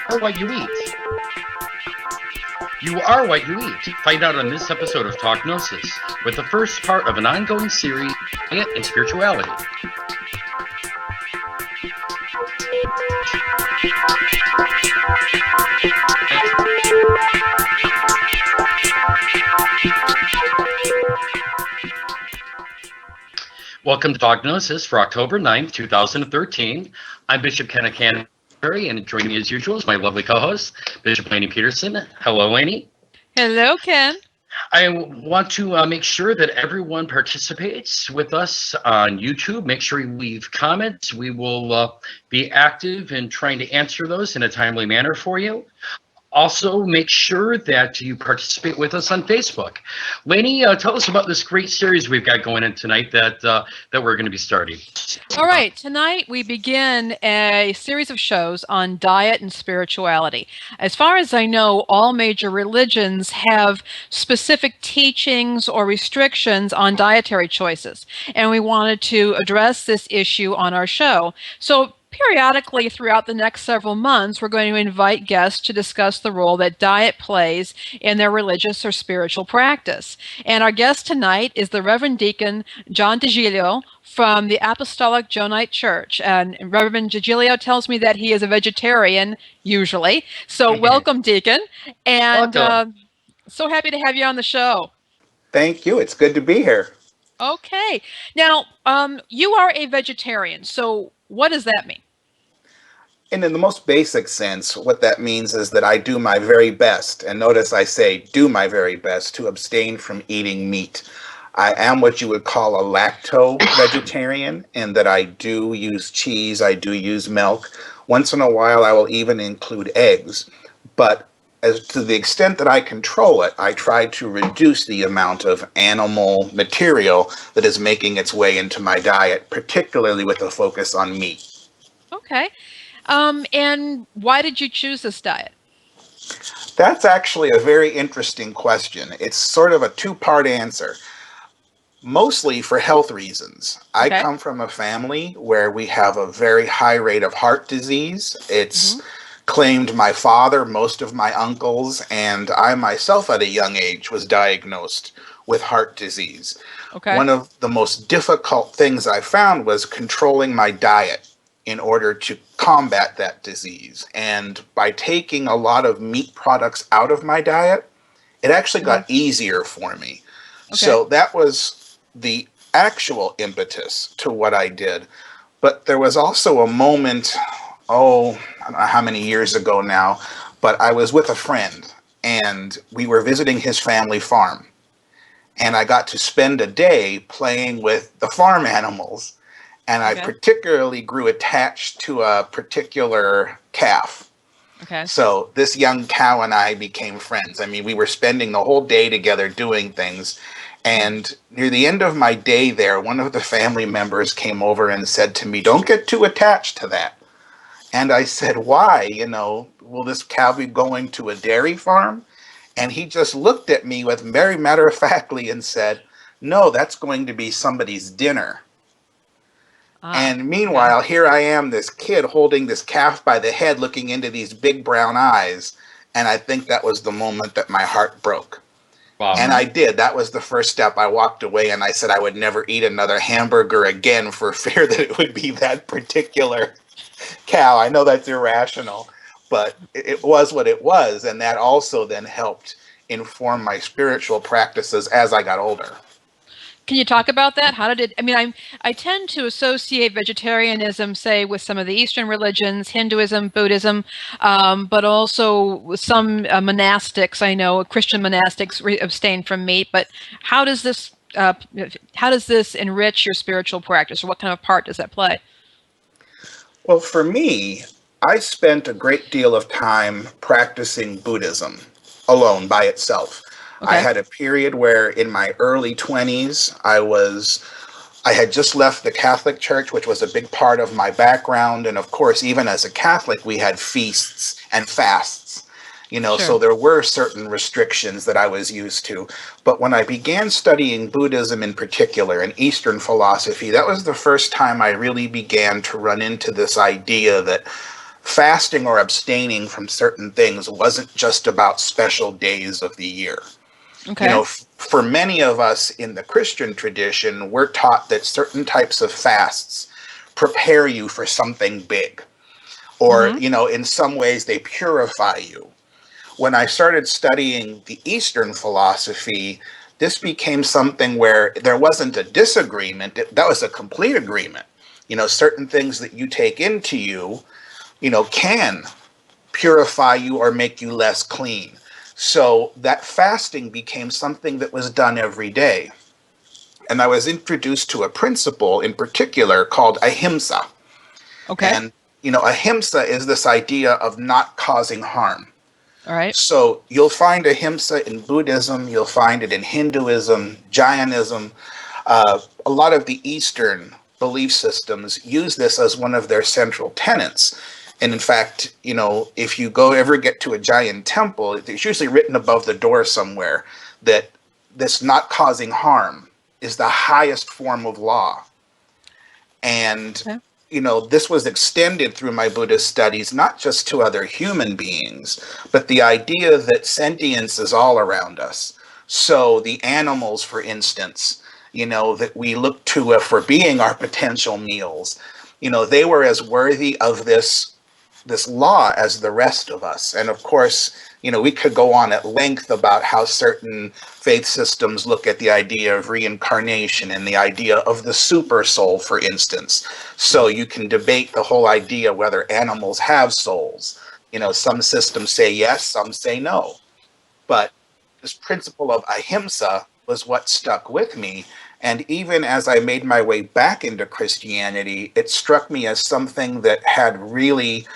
are what you eat. You are what you eat. Find out on this episode of Talk Gnosis, with the first part of an ongoing series, Diet and Spirituality. Welcome to Talk Gnosis for October 9th, 2013. I'm Bishop Kenneth Canterbury, and joining me as usual is my lovely co-host, Bishop Lainey Peterson. Hello, Lainey. Hello, Ken. I want to make sure that everyone participates with us on YouTube. Make sure you leave comments. We will be active in trying to answer those in a timely manner for you. Also, make sure that you participate with us on Facebook. Lainey, tell us about this great series we've got going in tonight that we're going to be starting. All right, tonight we begin a series of shows on diet and spirituality. As far as I know, all major religions have specific teachings or restrictions on dietary choices, and we wanted to address this issue on our show. So periodically throughout the next several months, we're going to invite guests to discuss the role that diet plays in their religious or spiritual practice. And our guest tonight is the Reverend Deacon John DiGilio from the Apostolic Johnite Church. And Reverend DiGilio tells me that he is a vegetarian, usually. So welcome, Deacon. And so happy to have you on the show. Thank you. It's good to be here. Okay. Now, you are a vegetarian. So what does that mean? And in the most basic sense, what that means is that I do my very best, and notice I say do my very best, to abstain from eating meat. I am what you would call a lacto-vegetarian, in that I do use cheese, I do use milk. Once in a while, I will even include eggs. But as to the extent that I control it, I try to reduce the amount of animal material that is making its way into my diet, particularly with a focus on meat. Okay. And why did you choose this diet? That's actually a very interesting question. It's sort of a two-part answer. Mostly for health reasons. I come from a family where we have a very high rate of heart disease. It's claimed my father, most of my uncles, and I myself at a young age was diagnosed with heart disease. One of the most difficult things I found was controlling my diet in order to combat that disease. And by taking a lot of meat products out of my diet, it actually got easier for me. So that was the actual impetus to what I did. But there was also a moment, I don't know how many years ago now, but I was with a friend and we were visiting his family farm. And I got to spend a day playing with the farm animals. And I particularly grew attached to a particular calf. So this young cow and I became friends. I mean, we were spending the whole day together doing things. And near the end of my day there, one of the family members came over and said to me, "Don't get too attached to that." And I said, "Why? Will this cow be going to a dairy farm?" And he just looked at me with very matter-of-factly and said, "No, that's going to be somebody's dinner." And meanwhile, here I am, this kid holding this calf by the head, looking into these big brown eyes. And I think that was the moment that my heart broke. Wow. And I did. That was the first step. I walked away and I said I would never eat another hamburger again for fear that it would be that particular cow. I know that's irrational, but it was what it was. And that also then helped inform my spiritual practices as I got older. Can you talk about that? How did it, I tend to associate vegetarianism, say, with some of the Eastern religions, Hinduism, Buddhism, but also with some monastics. I know Christian monastics abstain from meat, but how does this enrich your spiritual practice, or what kind of part does that play? Well, for me, I spent a great deal of time practicing Buddhism alone by itself. I had a period where in my early 20s, I had just left the Catholic Church, which was a big part of my background. And of course, even as a Catholic, we had feasts and fasts, so there were certain restrictions that I was used to. But when I began studying Buddhism in particular and Eastern philosophy, that was the first time I really began to run into this idea that fasting or abstaining from certain things wasn't just about special days of the year. Okay. You know, for many of us in the Christian tradition, we're taught that certain types of fasts prepare you for something big, or, you know, in some ways they purify you. When I started studying the Eastern philosophy, this became something where there wasn't a disagreement. That was a complete agreement. You know, certain things that you take into you, you know, can purify you or make you less clean. So that fasting became something that was done every day. And I was introduced to a principle in particular called Ahimsa. Okay. And, you know, Ahimsa is this idea of not causing harm. All right. So you'll find Ahimsa in Buddhism, you'll find it in Hinduism, Jainism. A lot of the Eastern belief systems use this as one of their central tenets. And in fact, you know, if you ever get to a Jain temple, it's usually written above the door somewhere that this not causing harm is the highest form of law. And, you know, this was extended through my Buddhist studies, not just to other human beings, but the idea that sentience is all around us. So the animals, for instance, you know, that we look to for being our potential meals, you know, they were as worthy of this law as the rest of us. And of course, you know, we could go on at length about how certain faith systems look at the idea of reincarnation and the idea of the super soul, for instance. So you can debate the whole idea whether animals have souls. You know, some systems say yes, some say no. But this principle of ahimsa was what stuck with me. And even as I made my way back into Christianity, it struck me as something that had really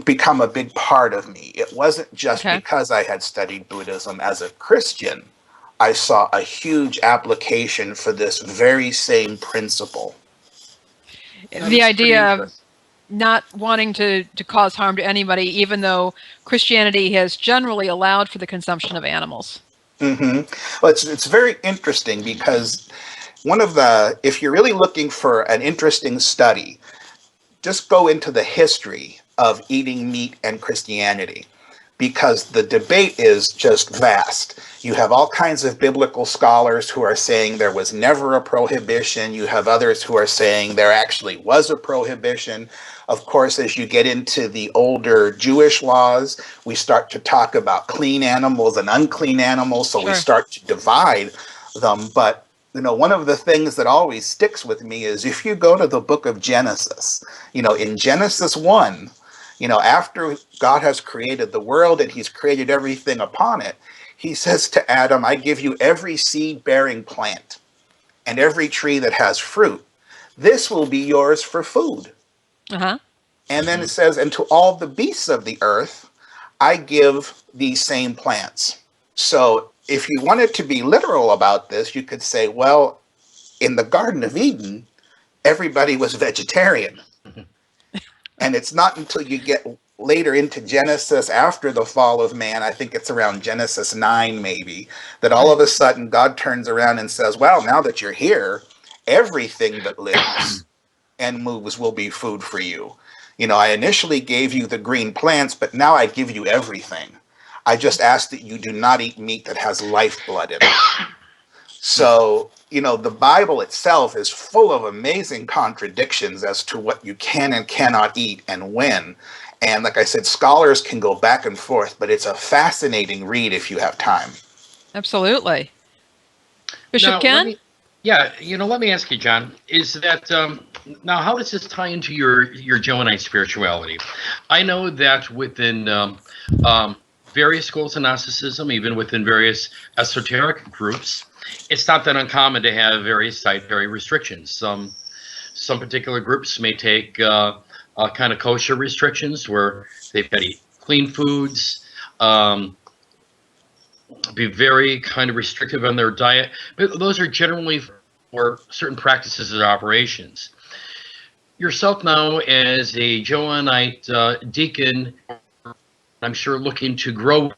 become a big part of me. It wasn't just because I had studied Buddhism. As a Christian, I saw a huge application for this very same principle. The idea of not wanting to cause harm to anybody, even though Christianity has generally allowed for the consumption of animals. Well, it's very interesting because if you're really looking for an interesting study, just go into the history of eating meat and Christianity, because the debate is just vast. You have all kinds of biblical scholars who are saying there was never a prohibition. You have others who are saying there actually was a prohibition. Of course, as you get into the older Jewish laws, we start to talk about clean animals and unclean animals, so we start to divide them. But you know, one of the things that always sticks with me is if you go to the book of Genesis, you know, in Genesis 1, you know, after God has created the world and he's created everything upon it, he says to Adam, I give you every seed-bearing plant and every tree that has fruit. This will be yours for food. And then it says, and to all the beasts of the earth, I give these same plants. So if you wanted to be literal about this, you could say, well, in the Garden of Eden, everybody was vegetarian. And it's not until you get later into Genesis, after the fall of man, I think it's around Genesis 9 maybe, that all of a sudden God turns around and says, well, now that you're here, everything that lives and moves will be food for you. You know, I initially gave you the green plants, but now I give you everything. I just ask that you do not eat meat that has lifeblood in it. So, you know, the Bible itself is full of amazing contradictions as to what you can and cannot eat and when. And like I said, scholars can go back and forth, but it's a fascinating read if you have time. Absolutely. Bishop Ken? Let me ask you, John, is that, now how does this tie into your Johannite spirituality? I know that within various schools of Gnosticism, even within various esoteric groups, it's not that uncommon to have various dietary restrictions. Some particular groups may take kind of kosher restrictions where they've got to eat clean foods, be very kind of restrictive on their diet. But those are generally for certain practices and operations. Yourself now as a Johannite deacon, I'm sure looking to grow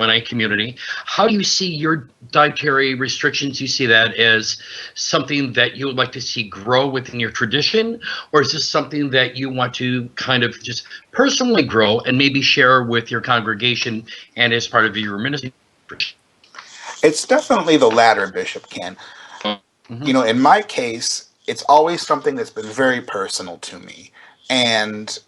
Mennonite community. How do you see your dietary restrictions? You see that as something that you would like to see grow within your tradition, or is this something that you want to kind of just personally grow and maybe share with your congregation and as part of your ministry? It's definitely the latter, Bishop Ken. Mm-hmm. You know, in my case, it's always something that's been very personal to me. And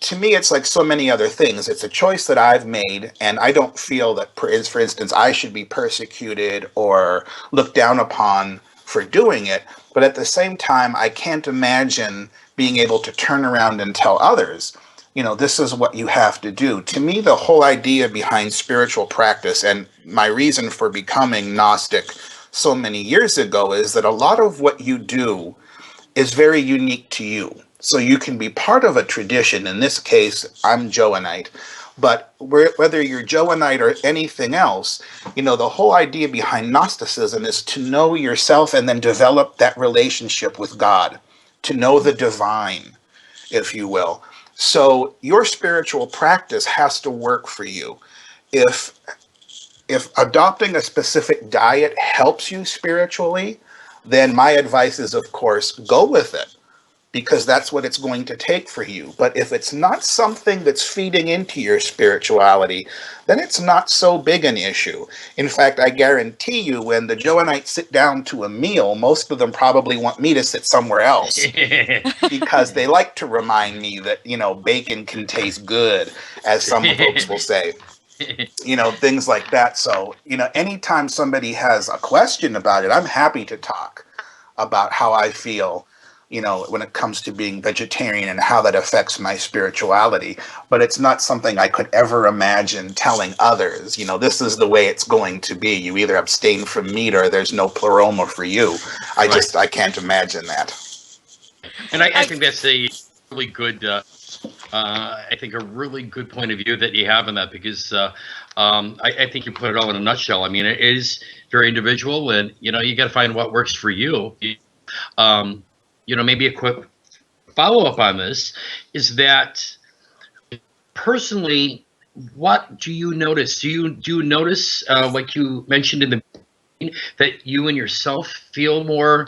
to me, it's like so many other things. It's a choice that I've made, and I don't feel that, for instance, I should be persecuted or looked down upon for doing it. But at the same time, I can't imagine being able to turn around and tell others, you know, this is what you have to do. To me, the whole idea behind spiritual practice and my reason for becoming Gnostic so many years ago is that a lot of what you do is very unique to you. So you can be part of a tradition. In this case, I'm Johannite. But whether you're Johannite or anything else, you know, the whole idea behind Gnosticism is to know yourself and then develop that relationship with God, to know the divine, if you will. So your spiritual practice has to work for you. If adopting a specific diet helps you spiritually, then my advice is, of course, go with it, because that's what it's going to take for you. But if it's not something that's feeding into your spirituality, then it's not so big an issue. In fact, I guarantee you, when the Johannites sit down to a meal, most of them probably want me to sit somewhere else because they like to remind me that, you know, bacon can taste good, as some folks will say. You know, things like that. So, you know, anytime somebody has a question about it, I'm happy to talk about how I feel, you know, when it comes to being vegetarian and how that affects my spirituality. But it's not something I could ever imagine telling others, you know, this is the way it's going to be. You either abstain from meat or there's no pleroma for you. I can't imagine that. And I think that's a really good, I think a really good point of view that you have in that, because I think you put it all in a nutshell. I mean, it is very individual, and, you know, you got to find what works for you. You know, maybe a quick follow-up on this is that personally, what do you notice? Do you notice, like you mentioned in the beginning, that you and yourself feel more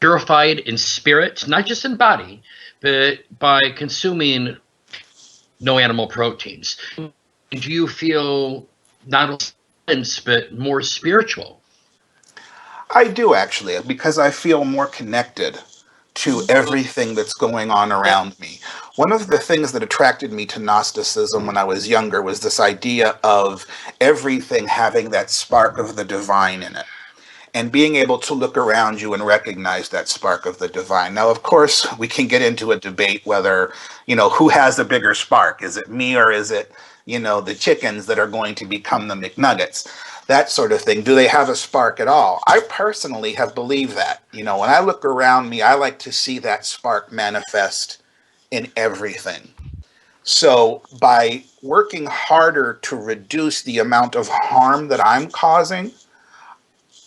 purified in spirit, not just in body, but by consuming no animal proteins? Do you feel not only but more spiritual? I do, actually, because I feel more connected to everything that's going on around me. One of the things that attracted me to Gnosticism when I was younger was this idea of everything having that spark of the divine in it, and being able to look around you and recognize that spark of the divine. Now, of course, we can get into a debate whether, you know, who has the bigger spark? Is it me, or is it, you know, the chickens that are going to become the McNuggets? That sort of thing. Do they have a spark at all? I personally have believed that. You know, when I look around me, I like to see that spark manifest in everything. So by working harder to reduce the amount of harm that I'm causing,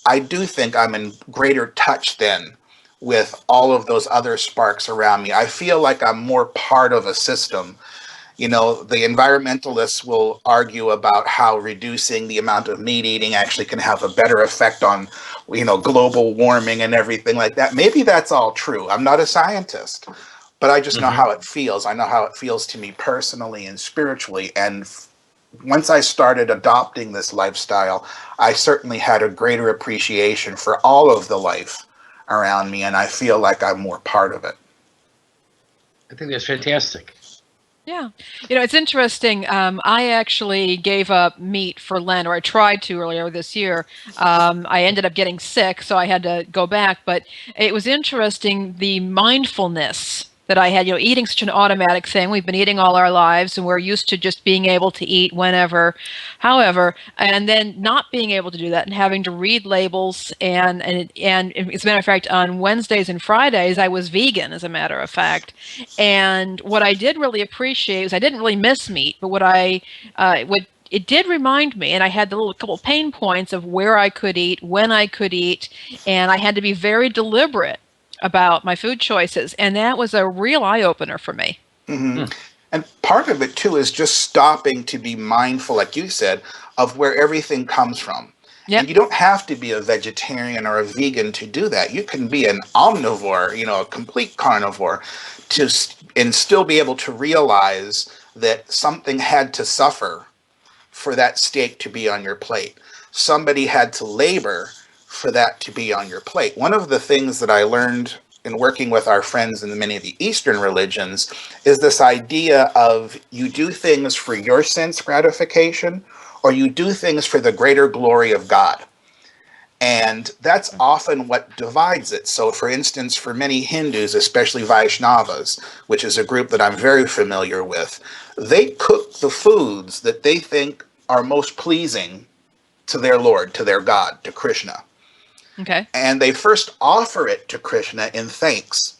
I do think I'm in greater touch then with all of those other sparks around me. I feel like I'm more part of a system. You know, the environmentalists will argue about how reducing the amount of meat eating actually can have a better effect on, you know, global warming and everything like that. Maybe that's all true. I'm not a scientist, but I just know how it feels. I know how it feels to me personally and spiritually. And once I started adopting this lifestyle, I certainly had a greater appreciation for all of the life around me, and I feel like I'm more part of it. I think that's fantastic. Yeah. You know, it's interesting. I actually gave up meat for Lent, or I tried to earlier this year. I ended up getting sick, so I had to go back. But it was interesting, the mindfulness that I had, you know, eating such an automatic thing. We've been eating all our lives, and we're used to just being able to eat whenever, however, and then not being able to do that and having to read labels. And as a matter of fact, on Wednesdays and Fridays, I was vegan, as a matter of fact. And what I did really appreciate was I didn't really miss meat, but what it did remind me, and I had the little couple pain points of where I could eat, when I could eat, and I had to be very deliberate about my food choices, and that was a real eye-opener for me. Mm-hmm. And part of it too is just stopping to be mindful, like you said, of where everything comes from. Yep. And you don't have to be a vegetarian or a vegan to do that. You can be an omnivore, a complete carnivore, and still be able to realize that something had to suffer for that steak to be on your plate. Somebody had to labor for that to be on your plate. One of the things that I learned in working with our friends in many of the Eastern religions is this idea of you do things for your sense gratification, or you do things for the greater glory of God. And that's often what divides it. So, for instance, for many Hindus, especially Vaishnavas, which is a group that I'm very familiar with, they cook the foods that they think are most pleasing to their Lord, to their God, to Krishna. Okay. And they first offer it to Krishna in thanks.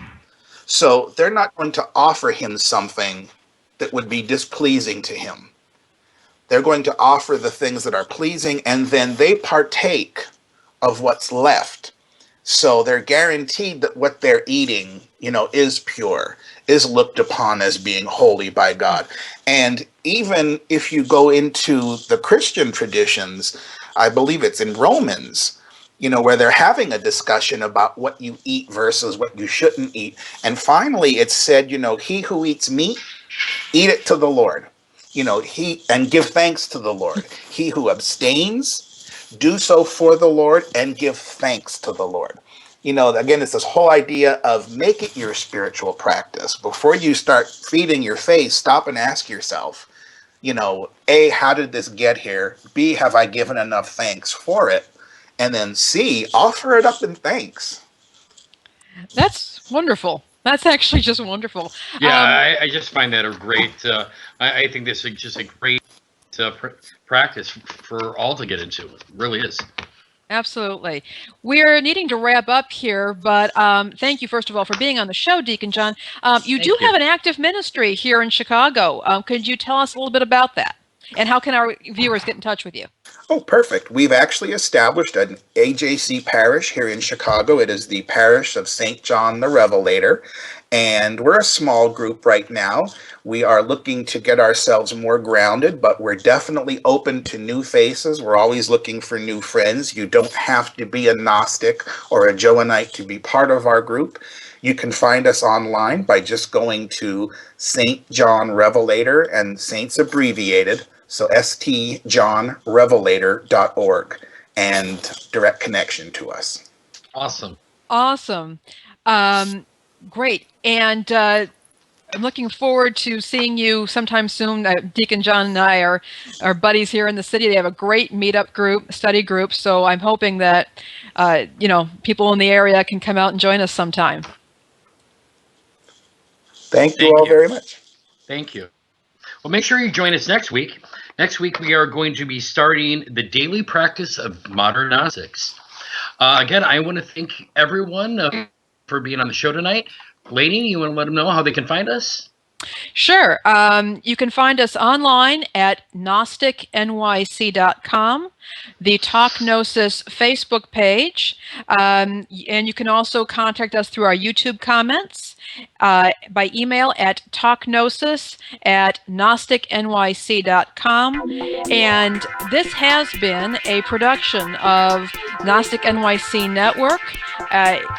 So they're not going to offer him something that would be displeasing to him. They're going to offer the things that are pleasing, and then they partake of what's left. So they're guaranteed that what they're eating, is pure, is looked upon as being holy by God. And even if you go into the Christian traditions, I believe it's in Romans, where they're having a discussion about what you eat versus what you shouldn't eat. And finally, it's said, he who eats meat, eat it to the Lord. And give thanks to the Lord. He who abstains, do so for the Lord and give thanks to the Lord. Again, it's this whole idea of make it your spiritual practice. Before you start feeding your face, stop and ask yourself, A, how did this get here? B, have I given enough thanks for it? And then C, offer it up in thanks. That's wonderful. That's actually just wonderful. Yeah, I just find that a great, I think this is just a great practice for all to get into. It really is. Absolutely. We're needing to wrap up here, but thank you, first of all, for being on the show, Deacon John. You do have an active ministry here in Chicago. Could you tell us a little bit about that? And how can our viewers get in touch with you? Oh, perfect. We've actually established an AJC parish here in Chicago. It is the parish of St. John the Revelator, and we're a small group right now. We are looking to get ourselves more grounded, but we're definitely open to new faces. We're always looking for new friends. You don't have to be a Gnostic or a Johannite to be part of our group. You can find us online by just going to St. John Revelator, and Saints abbreviated, so stjohnrevelator.org, and direct connection to us. Awesome. Great. And I'm looking forward to seeing you sometime soon. Deacon John and I are buddies here in the city. They have a great meetup group, study group. So I'm hoping that, people in the area can come out and join us sometime. Thank you all very much. Thank you. Well, make sure you join us next week. Next week, we are going to be starting the daily practice of modern Gnostics. Again, I want to thank everyone for being on the show tonight. Lainey, you want to let them know how they can find us? Sure. You can find us online at GnosticNYC.com, the Talk Gnosis Facebook page, and you can also contact us through our YouTube comments, by email at talkgnosis@gnosticnyc.com. And this has been a production of Gnostic NYC Network.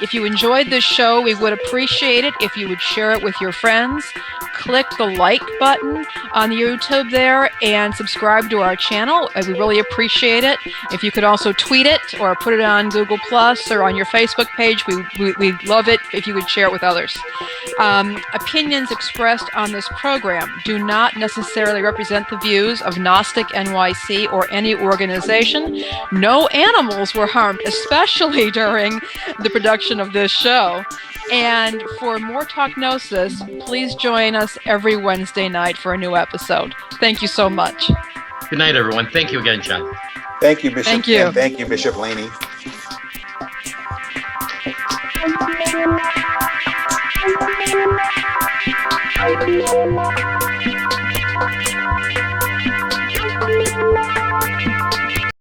If you enjoyed this show, we would appreciate it if you would share it with your friends. Click the like button on YouTube there and subscribe to our channel. We really appreciate it. If you could also tweet it or put it on Google Plus or on your Facebook page, we'd love it if you would share it with others. Opinions expressed on this program do not necessarily represent the views of Gnostic NYC or any organization. No animals were harmed, especially during the production of this show. And for more Talk Gnosis, please join us every Wednesday night for a new episode. Thank you so much. Good night, everyone. Thank you again, John. Thank you, Bishop. Thank you. And thank you, Bishop Laney. Thank you.